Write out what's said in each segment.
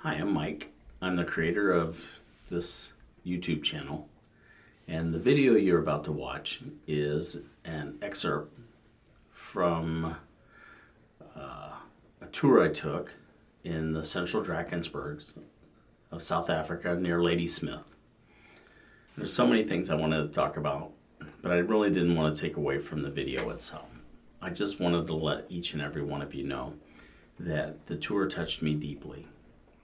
Hi, I'm Mike. I'm the creator of this YouTube channel, and the video you're about to watch is an excerpt from a tour I took in the central Drakensbergs of South Africa near Ladysmith. There's so many things I wanted to talk about, but I really didn't want to take away from the video itself. I just wanted to let each and every one of you know that the tour touched me deeply,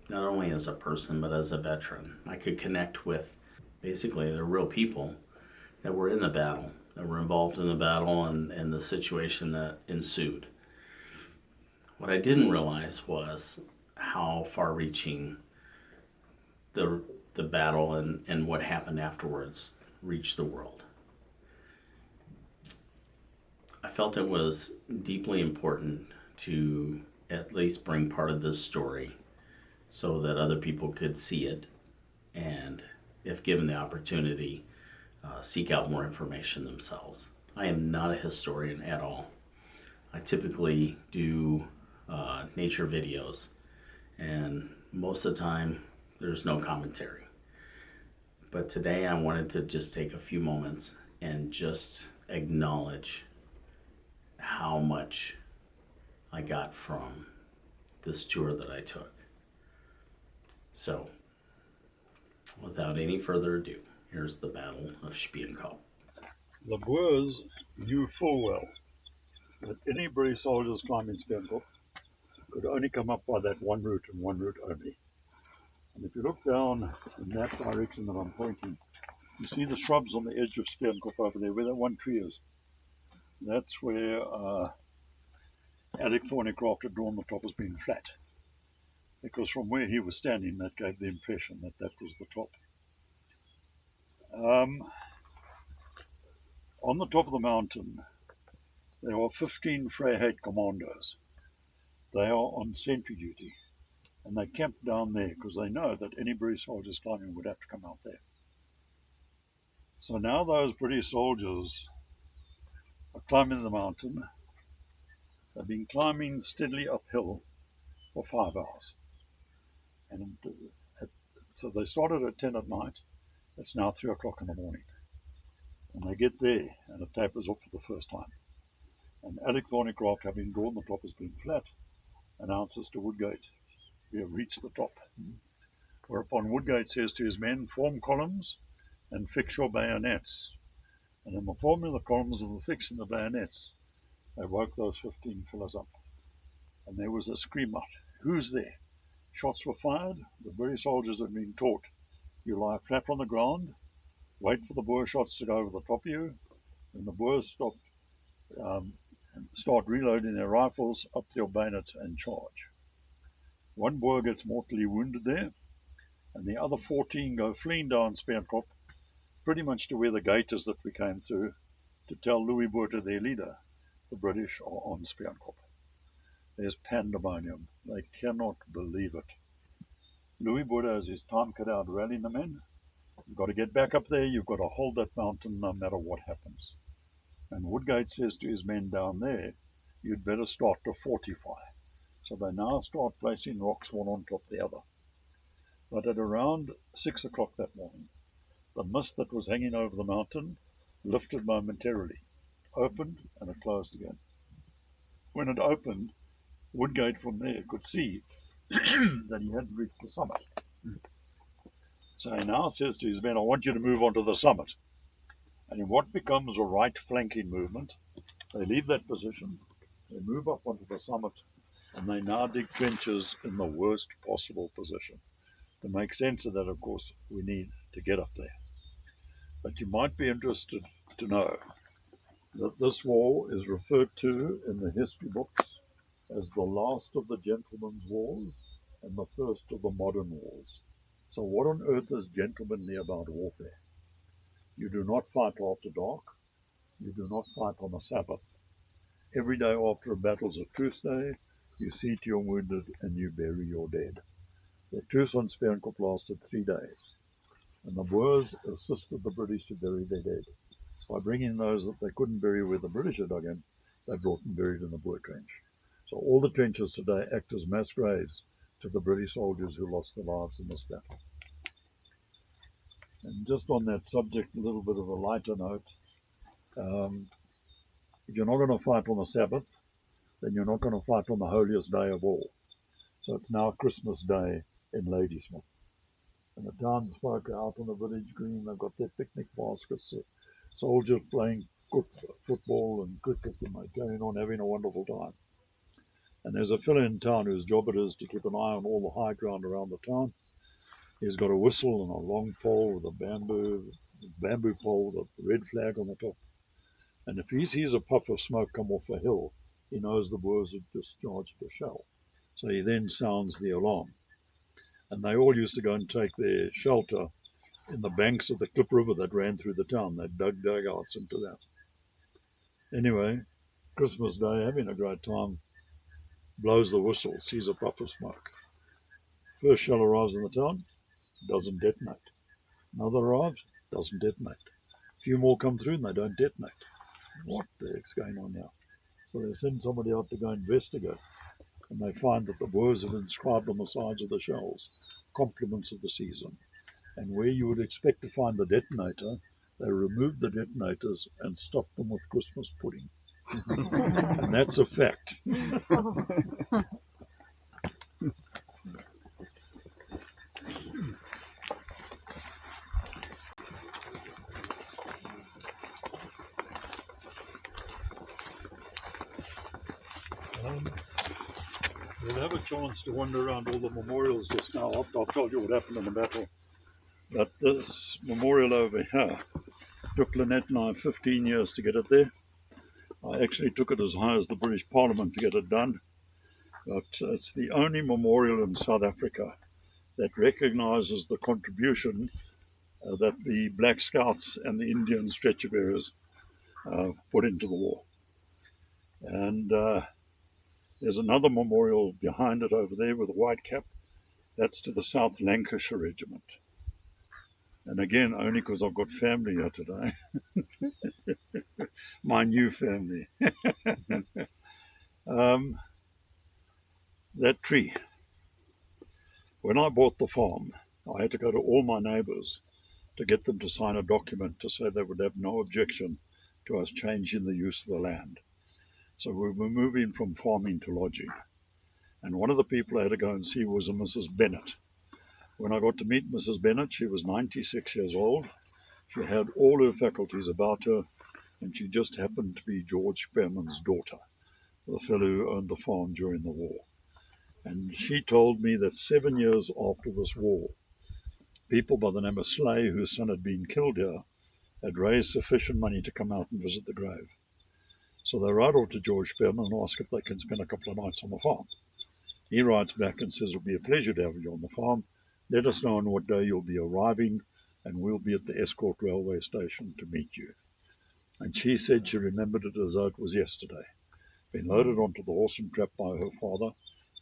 not only as a person, but as a veteran. I could connect with basically the real people that were in the battle, that were involved in the battle and the situation that ensued. What I didn't realize was how far reaching the battle and what happened afterwards reached the world. I felt it was deeply important to at least bring part of this story so that other people could see it and, if given the opportunity, seek out more information themselves. I am not a historian at all. I typically do nature videos, and most of the time there's no commentary. But today I wanted to just take a few moments and just acknowledge how much I got from this tour that I took. So, without any further ado, here's the Battle of Spionkop. The Boers knew full well that any British soldiers climbing Spionkop could only come up by that one route and one route only. And if you look down in that direction that I'm pointing, you see the shrubs on the edge of Spionkop over there, where that one tree is. That's where Alec Thornycroft had drawn the top as being flat, because from where he was standing, that gave the impression that that was the top. On the top of the mountain, there are 15 Vryheid commandos. They are on sentry duty, and they camp down there because they know that any British soldiers climbing would have to come out there. So now those British soldiers are climbing the mountain. They've been climbing steadily uphill for 5 hours. And so they started at 10 at night. It's now 3 o'clock in the morning. And they get there, and it tapers off for the first time. And Alec Thornycroft, having drawn the top as being flat, announces to Woodgate, "We have reached the top." Whereupon Woodgate says to his men, "Form columns and fix your bayonets." And in the forming of the columns and the fixing the bayonets, they woke those 15 fellows up. And there was a scream out, "Who's there?" Shots were fired. The British soldiers had been taught, you lie flat on the ground, wait for the Boer shots to go over the top of you. When the Boers start reloading their rifles, up to your bayonets and charge. One Boer gets mortally wounded there, and the other 14 go fleeing down Spionkop, pretty much to where the gate is that we came through, to tell Louis Botha, their leader, the British are on Spionkop. There's pandemonium. They cannot believe it. Louis Botha has his time cut out rallying the men. You've got to get back up there. You've got to hold that mountain no matter what happens. And Woodgate says to his men down there, "You'd better start to fortify." So they now start placing rocks one on top of the other. But at around 6 o'clock that morning, the mist that was hanging over the mountain lifted momentarily, opened, and it closed again. When it opened, Woodgate from there could see that he hadn't reached the summit. So he now says to his men, "I want you to move on to the summit." And in what becomes a right flanking movement, they leave that position, they move up onto the summit, and they now dig trenches in the worst possible position. To make sense of that, of course, we need to get up there. But you might be interested to know that this wall is referred to in the history books as the last of the gentlemen's wars and the first of the modern wars. So what on earth is gentlemanly about warfare? You do not fight after dark. You do not fight on a Sabbath. Every day after a battle is a truce day. You see to your wounded and you bury your dead. The truce on Spionkop lasted 3 days, and the Boers assisted the British to bury their dead. By bringing those that they couldn't bury where the British had dug in, they brought them buried in the Boer trench. So all the trenches today act as mass graves to the British soldiers who lost their lives in this battle. And just on that subject, a little bit of a lighter note, if you're not going to fight on the Sabbath, then you're not going to fight on the holiest day of all. So it's now Christmas Day in Ladysmith. And the townsfolk are out on the village green. They've got their picnic baskets, soldiers playing good football and cricket, and they're going on having a wonderful time. And there's a fellow in town whose job it is to keep an eye on all the high ground around the town. He's got a whistle and a long pole with a bamboo pole with a red flag on the top. And if he sees a puff of smoke come off a hill, he knows the Boers have discharged a shell. So he then sounds the alarm. And they all used to go and take their shelter in the banks of the Klip River that ran through the town. They dug dugouts into that. Anyway, Christmas Day, having a great time, blows the whistle, sees a puff of smoke. First shell arrives in the town, doesn't detonate. Another arrives, doesn't detonate. A few more come through and they don't detonate. What the heck's going on now? So they send somebody out to go investigate, and they find that the Boers have inscribed on the sides of the shells compliments of the season. And where you would expect to find the detonator, they removed the detonators and stuffed them with Christmas pudding. And that's a fact. We'll have a chance to wander around all the memorials just now after I've told you what happened in the battle. But this memorial over here took Lynette and I 15 years to get it there. I actually took it as high as the British Parliament to get it done. But it's the only memorial in South Africa that recognises the contribution that the Black Scouts and the Indian stretcher bearers put into the war. And there's another memorial behind it over there with a white cap. That's to the South Lancashire Regiment. And again, only because I've got family here today. My new family. That tree. When I bought the farm, I had to go to all my neighbours to get them to sign a document to say they would have no objection to us changing the use of the land. So we were moving from farming to lodging. And one of the people I had to go and see was a Mrs. Bennett. When I got to meet Mrs. Bennett, she was 96 years old. She had all her faculties about her, and she just happened to be George Spearman's daughter, the fellow who owned the farm during the war. And she told me that 7 years after this war, people by the name of Slay, whose son had been killed here, had raised sufficient money to come out and visit the grave. So they write off to George Spearman and ask if they can spend a couple of nights on the farm. He writes back and says, it'll be a pleasure to have you on the farm. Let us know on what day you'll be arriving, and we'll be at the Escort railway station to meet you. And she said she remembered it as though it was yesterday. Been loaded onto the horse and trap by her father,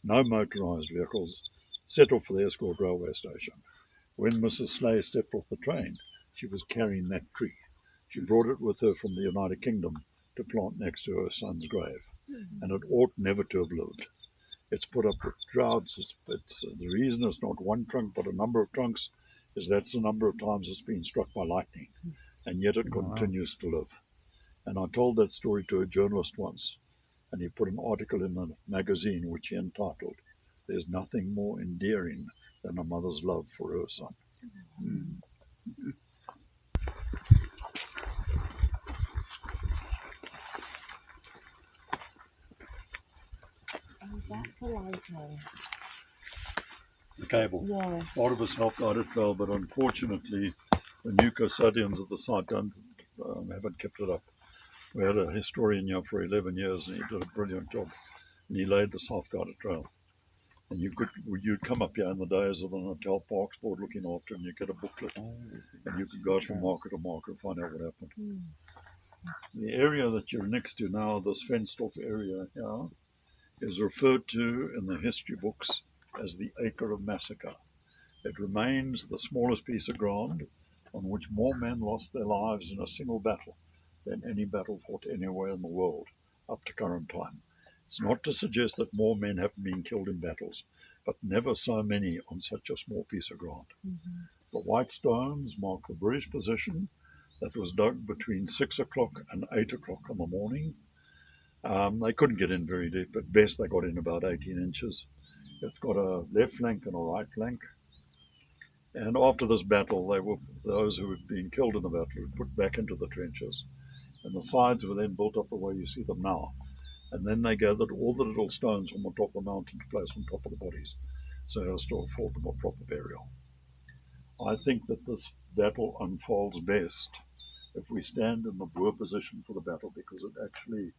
no motorised vehicles, set off for the Escort railway station. When Mrs. Slay stepped off the train, she was carrying that tree. She brought it with her from the United Kingdom to plant next to her son's grave, and it ought never to have lived. It's put up with droughts. It's the reason it's not one trunk but a number of trunks is that's the number of times it's been struck by lightning, and yet it continues to live. And I told that story to a journalist once, and he put an article in a magazine which he entitled, "There's nothing more endearing than a mother's love for her son." Is that the lighting? The cable. Yeah. Part of us helped out it well, but unfortunately, the new custodians of the site haven't kept it up. We had a historian here for 11 years, and he did a brilliant job. And he laid the South Garter Trail. And you'd come up here in the days of the Natal Parks Board looking after, and you get a booklet, and you could go from market to market and find out what happened. The area that you're next to now, this fenced-off area here, is referred to in the history books as the Acre of Massacre. It remains the smallest piece of ground on which more men lost their lives in a single battle than any battle fought anywhere in the world up to current time. It's not to suggest that more men haven't been killed in battles, but never so many on such a small piece of ground. Mm-hmm. The white stones mark the British position that was dug between 6 o'clock and 8 o'clock in the morning. They couldn't get in very deep. At best, they got in about 18 inches. It's got a left flank and a right flank. And after this battle, those who had been killed in the battle were put back into the trenches. And the sides were then built up the way you see them now. And then they gathered all the little stones from the top of the mountain to place on top of the bodies, so as to afford them a proper burial. I think that this battle unfolds best if we stand in the Boer position for the battle, because it actually,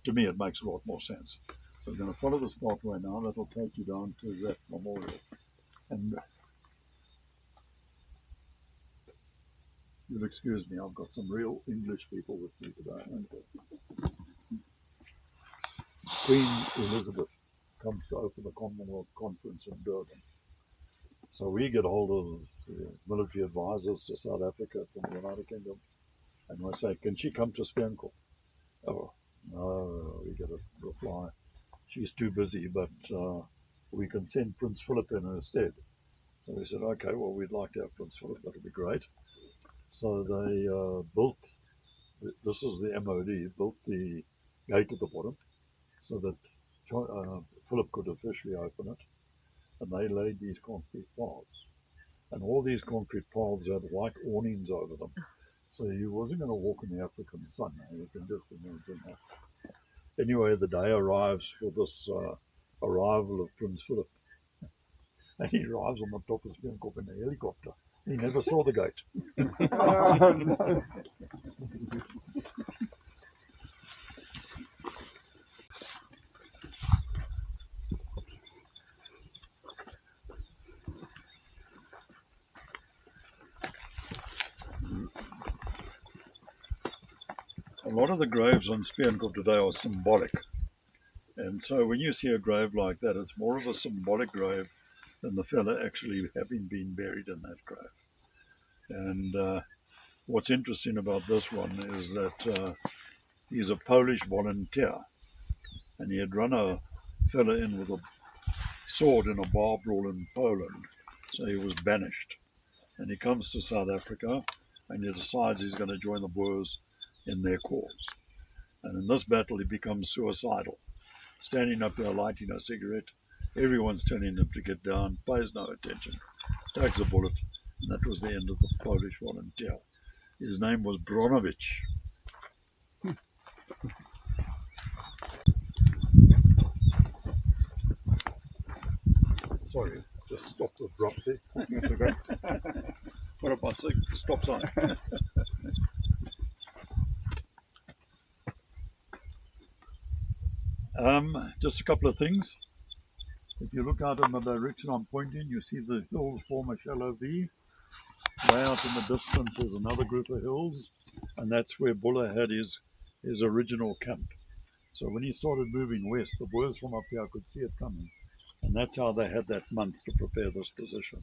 to me, it makes a lot more sense. So we're going to follow this pathway now. That'll take you down to that memorial. And you'll excuse me, I've got some real English people with me today. Queen Elizabeth comes to open the Commonwealth Conference in Durban. So we get hold of the military advisors to South Africa from the United Kingdom, and we say, can she come to Spionkop? Oh, no, we get a reply. She's too busy, but we can send Prince Philip in her stead. So we said, okay, well, we'd like to have Prince Philip, that would be great. So they built, this is the MOD, built the gate at the bottom so that Philip could officially open it. And they laid these concrete paths. And all these concrete paths had white awnings over them. So he wasn't going to walk in the African sun. You can just imagine that. Anyway, the day arrives for this arrival of Prince Philip. And he arrives on the top of Spionkop in a helicopter. He never saw the gate. A lot of the graves on Spionkop today are symbolic. And so when you see a grave like that, it's more of a symbolic grave than the fella actually having been buried in that grave. And what's interesting about this one is that he's a Polish volunteer, and he had run a fella in with a sword in a bar brawl in Poland, so he was banished. And he comes to South Africa, and he decides he's going to join the Boers in their cause. And in this battle, he becomes suicidal, standing up there lighting a cigarette. Everyone's telling him to get down, pays no attention, takes a bullet, and that was the end of the Polish volunteer. His name was Bronowicz. Sorry, just stopped abruptly. What about stop sign? Just a couple of things. If you look out in the direction I'm pointing, you see the hills form a shallow V. Way out in the distance is another group of hills, and that's where Buller had his original camp. So when he started moving west, the Boers from up here could see it coming, and that's how they had that month to prepare this position.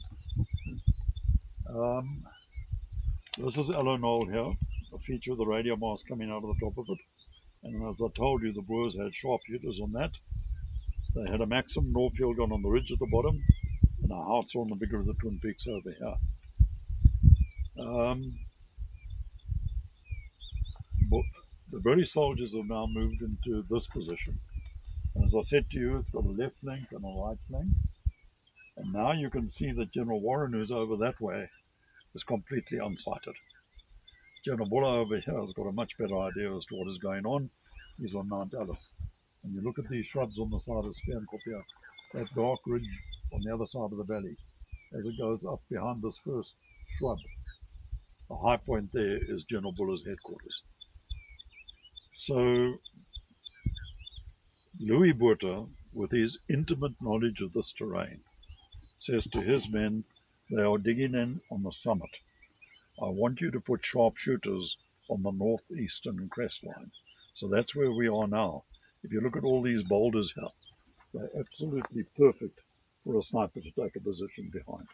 This is Ella Knoll here, a feature of the radio mast coming out of the top of it. And as I told you, the Boers had sharpshooters on that. They had a Maxim Northfield gun on the ridge at the bottom, and a howitzer on the bigger of the Twin Peaks over here. The British soldiers have now moved into this position. And as I said to you, it's got a left flank and a right flank. And now you can see that General Warren, who's over that way, is completely unsighted. General Buller over here has got a much better idea as to what is going on. He's on Mount Alice. And you look at these shrubs on the side of Spionkop here, that dark ridge on the other side of the valley, as it goes up behind this first shrub. The high point there is General Buller's headquarters. So Louis Botha, with his intimate knowledge of this terrain, says to his men, they are digging in on the summit. I want you to put sharpshooters on the northeastern crest line. So that's where we are now. If you look at all these boulders here, they're absolutely perfect for a sniper to take a position behind.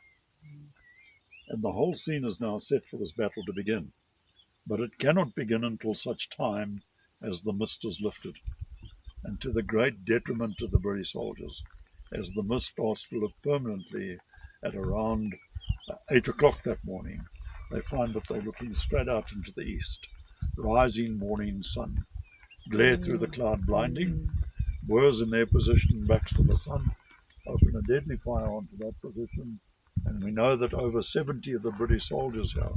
And the whole scene is now set for this battle to begin. But it cannot begin until such time as the mist is lifted, and to the great detriment of the British soldiers. As the mist starts to lift permanently at around 8 o'clock that morning, they find that they're looking straight out into the east. Rising morning sun. Glare through the cloud blinding. Boers in their position, backs to the sun, open a deadly fire onto that position. And we know that over 70 of the British soldiers here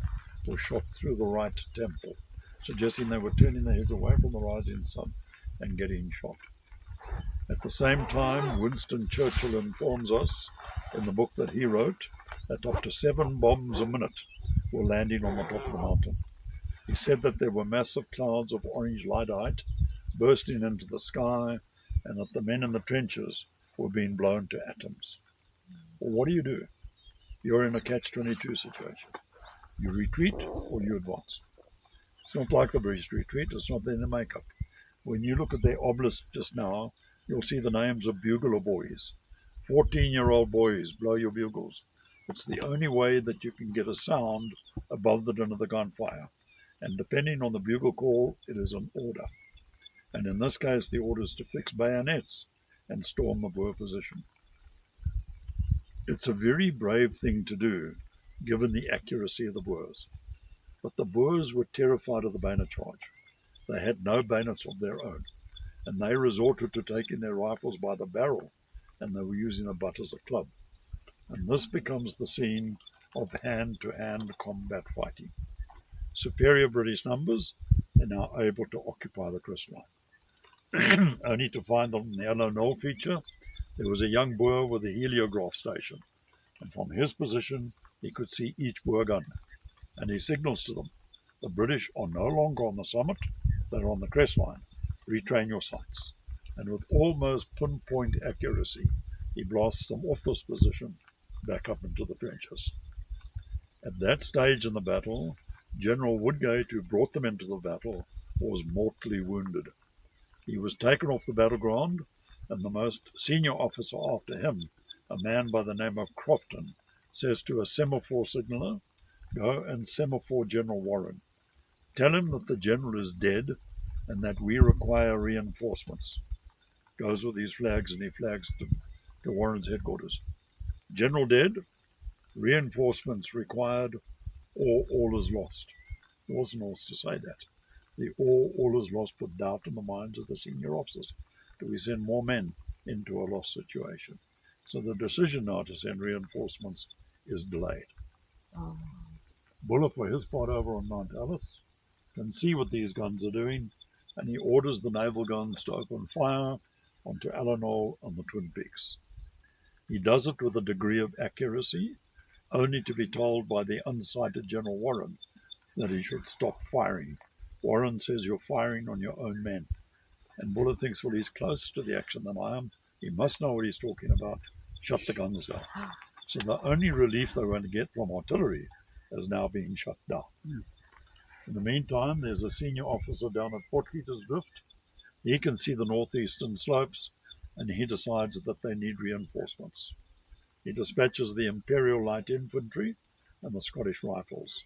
were shot through the right temple, suggesting they were turning their heads away from the rising sun and getting shot. At the same time, Winston Churchill informs us in the book that he wrote that up to 7 bombs a minute were landing on the top of the mountain. He said that there were massive clouds of orange lyddite bursting into the sky and that the men in the trenches were being blown to atoms. Well, what do? You're in a catch-22 situation. You retreat or you advance. It's not like the British retreat. It's not in the makeup. When you look at their obelisk just now, you'll see the names of bugler boys. 14-year-old boys, blow your bugles. It's the only way that you can get a sound above the din of the gunfire. And depending on the bugle call, it is an order. And in this case, the order is to fix bayonets and storm the Boer position. It's a very brave thing to do, given the accuracy of the Boers. But the Boers were terrified of the bayonet charge. They had no bayonets of their own, and they resorted to taking their rifles by the barrel, and they were using a butt as a club. And this becomes the scene of hand-to-hand combat fighting. Superior British numbers are now able to occupy the crestline. Only to find on the Yellow Knoll feature, there was a young Boer with a heliograph station, and from his position he could see each Boer gun, and he signals to them, the British are no longer on the summit, they're on the crestline. Retrain your sights. And with almost pinpoint accuracy, he blasts them off this position back up into the trenches. At that stage in the battle, General Woodgate, who brought them into the battle, was mortally wounded. He was taken off the battleground, and the most senior officer after him, a man by the name of Crofton, says to a semaphore signaller, go and semaphore General Warren. Tell him that the general is dead and that we require reinforcements. Goes with his flags and he flags to Warren's headquarters. General dead, reinforcements required, or all is lost. It wasn't always to say that. The all is lost put doubt in the minds of the senior officers. Do we send more men into a lost situation? So the decision now to send reinforcements is delayed. Oh. Buller, for his part over on Mount Alice, can see what these guns are doing, and he orders the naval guns to open fire onto Alanol and the Twin Peaks. He does it with a degree of accuracy, only to be told by the unsighted General Warren that he should stop firing. Warren says, you're firing on your own men. And Buller thinks, well, he's closer to the action than I am. He must know what he's talking about. Shut the guns down. So the only relief they're going to get from artillery is now being shut down. In the meantime, there's a senior officer down at Fort Peters Drift. He can see the northeastern slopes, and he decides that they need reinforcements. He dispatches the Imperial Light Infantry and the Scottish Rifles.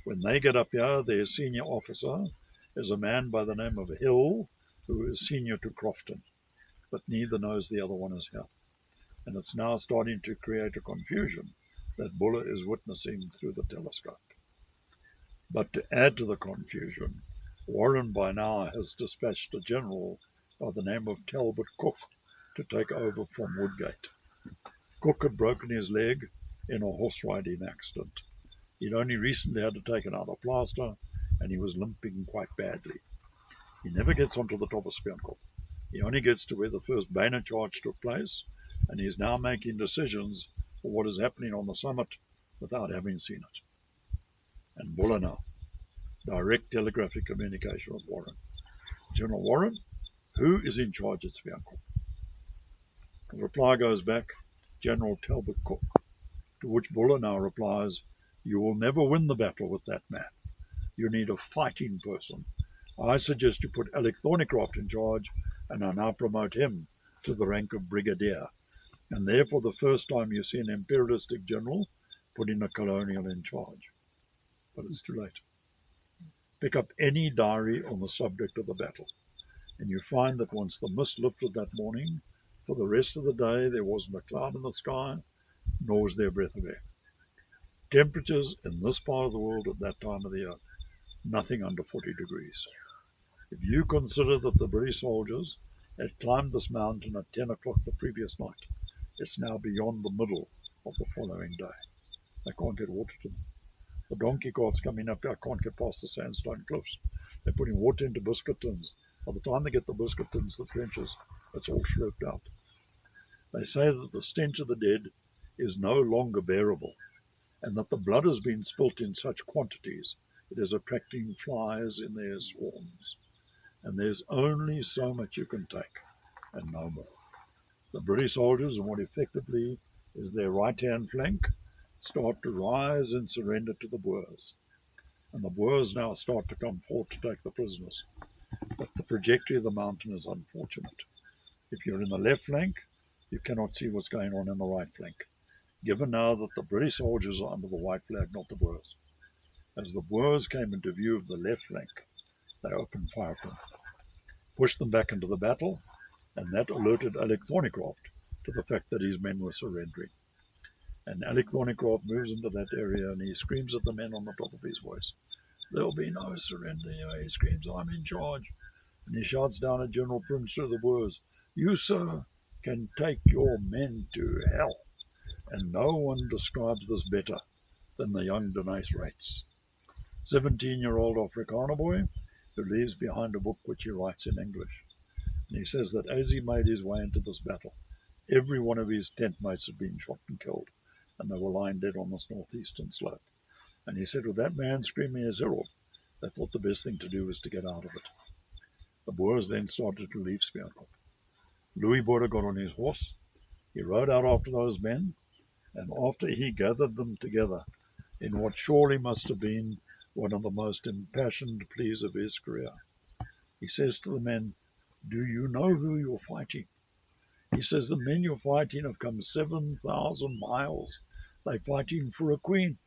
When they get up here, their senior officer is a man by the name of Hill, who is senior to Crofton, but neither knows the other one is here. And it's now starting to create a confusion that Buller is witnessing through the telescope. But to add to the confusion, Warren by now has dispatched a general by the name of Talbot Cook to take over from Woodgate. Cook had broken his leg in a horse riding accident. He'd only recently had to take another plaster, and he was limping quite badly. He never gets onto the top of Spionkop. He only gets to where the first bayonet charge took place, and he's now making decisions for what is happening on the summit without having seen it. And Buller now, direct telegraphic communication with Warren. General Warren, who is in charge at Spionkop? The reply goes back, General Talbot Cook, to which Buller now replies, you will never win the battle with that man. You need a fighting person. I suggest you put Alec Thornycroft in charge, and I now promote him to the rank of brigadier. And therefore the first time you see an imperialistic general putting a colonial in charge. But it's too late. Pick up any diary on the subject of the battle, and you find that once the mist lifted that morning, For the rest of the day, there wasn't a cloud in the sky, nor was there a breath of air. Temperatures in this part of the world at that time of the year, nothing under 40 degrees. If you consider that the British soldiers had climbed this mountain at 10 o'clock the previous night, it's now beyond the middle of the following day. They can't get water to them. The donkey carts coming up here can't get past the sandstone cliffs. They're putting water into biscuit tins. By the time they get the biscuit tins, the trenches, it's all slurped out. They say that the stench of the dead is no longer bearable, and that the blood has been spilt in such quantities it is attracting flies in their swarms. And there's only so much you can take, and no more. The British soldiers, on what effectively is their right-hand flank, start to rise and surrender to the Boers. And the Boers now start to come forward to take the prisoners. But the trajectory of the mountain is unfortunate. If you're in the left flank, you cannot see what's going on in the right flank, given now that the British soldiers are under the white flag, not the Boers. As the Boers came into view of the left flank, they opened fire at them, pushed them back into the battle, and that alerted Alec Thornycroft to the fact that his men were surrendering. And Alec Thornycroft moves into that area and he screams at the men on the top of his voice. There'll be no surrender here, he screams, I'm in charge. And he shouts down at General Prince of the Boers, you, sir, can take your men to hell. And no one describes this better than the young Denys Rates, 17-year-old Afrikaner boy who leaves behind a book which he writes in English. And he says that as he made his way into this battle, every one of his tent mates had been shot and killed, and they were lying dead on this northeastern slope. And he said, with that man screaming his head off, they thought the best thing to do was to get out of it. The Boers then started to leave Spionkop. Louis Botha got on his horse. He rode out after those men, and after he gathered them together in what surely must have been one of the most impassioned pleas of his career, he says to the men, do you know who you're fighting? He says, the men you're fighting have come 7,000 miles. They're fighting for a queen.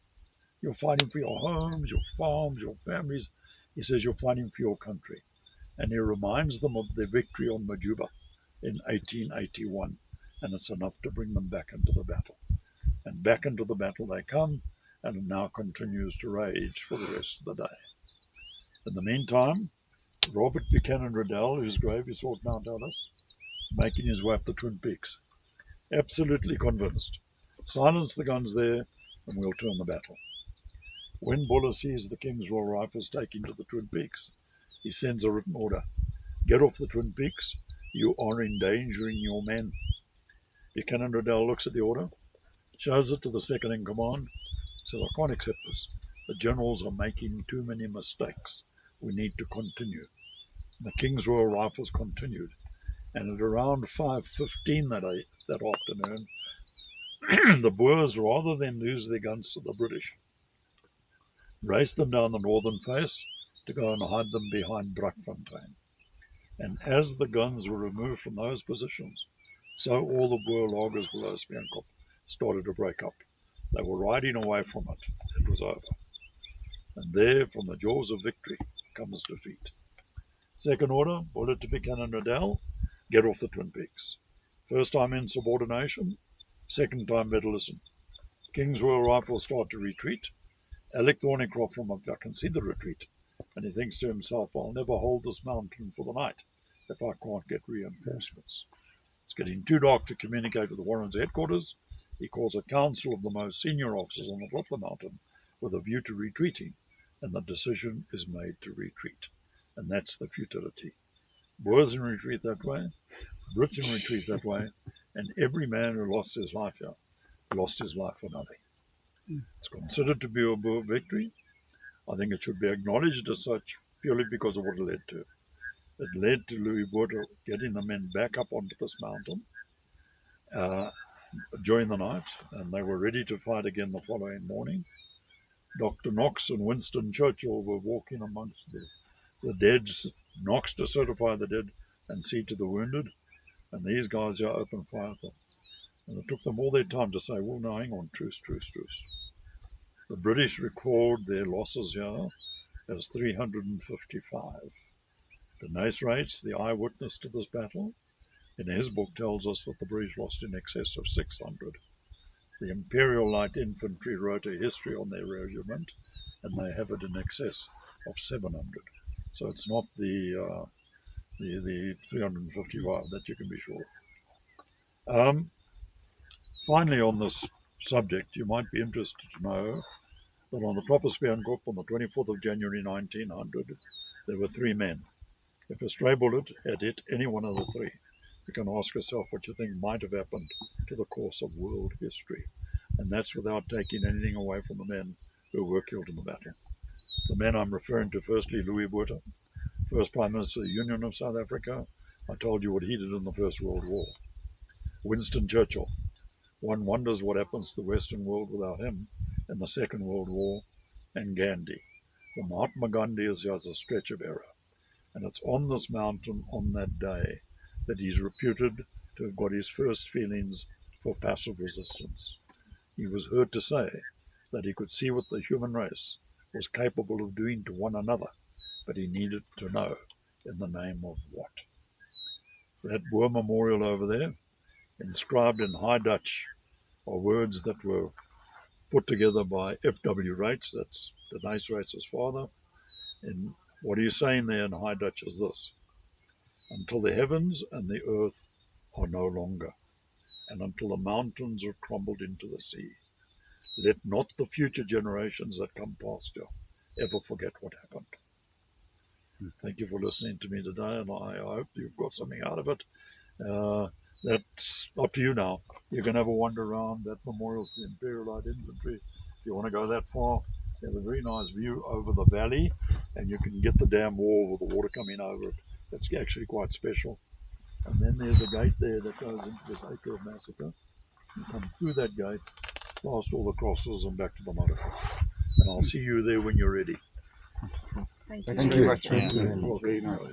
You're fighting for your homes, your farms, your families. He says, you're fighting for your country. And he reminds them of their victory on Majuba in 1881. And it's enough to bring them back into the battle. And back into the battle they come, and it now continues to rage for the rest of the day. In the meantime, Robert Buchanan Riddell, whose grave is sought Mount Ellis, making his way up the Twin Peaks. Absolutely convinced. Silence the guns there, and we'll turn the battle. When Buller sees the King's Royal Rifles taking to the Twin Peaks, he sends a written order. Get off the Twin Peaks. You are endangering your men. Buchanan Riddell looks at the order, shows it to the second in command, says, I can't accept this. The generals are making too many mistakes. We need to continue. And the King's Royal Rifles continued. And at around 5:15 that afternoon, the Boers, rather than lose their guns to the British, raced them down the northern face to go and hide them behind Brakfontein. And as the guns were removed from those positions, so all the Boer lagers below Spionkop started to break up. They were riding away from it. It was over. And there, from the jaws of victory, comes defeat. Second order, Buller to Buchanan Riddell, get off the Twin Peaks. First time insubordination, second time better listen. King's Royal Rifles start to retreat. Alec Thornycroft from up there can see the retreat, and he thinks to himself, I'll never hold this mountain for the night if I can't get reinforcements. It's getting too dark to communicate with Warren's headquarters. He calls a council of the most senior officers on the top of the mountain with a view to retreating, and the decision is made to retreat. And that's the futility. Boers in retreat that way, Brits in retreat that way, and every man who lost his life here lost his life for nothing. It's considered to be a Boer victory. I think it should be acknowledged as such purely because of what it led to. It led to Louis Botha getting the men back up onto this mountain uh, during the night, and they were ready to fight again the following morning. Dr. Knox and Winston Churchill were walking amongst the dead, Knox to certify the dead and see to the wounded, and these guys here opened fire at them. And it took them all their time to say, well, no, hang on, truce, truce, truce. The British record their losses here as 355. Denys Rates, the eyewitness to this battle, in his book tells us that the British lost in excess of 600. The Imperial Light Infantry wrote a history on their regiment, and they have it in excess of 700. So it's not the 355, that you can be sure. Finally, on this subject, you might be interested to know that on the top of Spionkop on the 24th of January 1900, there were 3 men. If a stray bullet had hit any one of the 3, you can ask yourself what you think might have happened to the course of world history. And that's without taking anything away from the men who were killed in the battle. The men I'm referring to, firstly, Louis Botha, first Prime Minister of the Union of South Africa. I told you what he did in the First World War. Winston Churchill. One wonders what happens to the Western world without him in the Second World War. And Gandhi. The Mahatma Gandhi is just a stretch of error. And it's on this mountain on that day that he's reputed to have got his first feelings for passive resistance. He was heard to say that he could see what the human race was capable of doing to one another, but he needed to know in the name of what. That war memorial over there, inscribed in High Dutch, are words that were put together by F.W. Rates, that's Denyse Rates' father. And what he's saying there in High Dutch is this: until the heavens and the earth are no longer, and until the mountains are crumbled into the sea, let not the future generations that come past you ever forget what happened. Thank you for listening to me today, and I hope you've got something out of it. That's up to you now. You can have a wander around that memorial to the Imperial Light Infantry. If you want to go that far, there's a very nice view over the valley, and you can get the dam wall with the water coming over it. That's actually quite special. And then there's a gate there that goes into this acre of massacre. You come through that gate, past all the crosses, and back to the motorway. And I'll see you there when you're ready. Thank you Thank very you. much. Thank you. Okay. Very nice.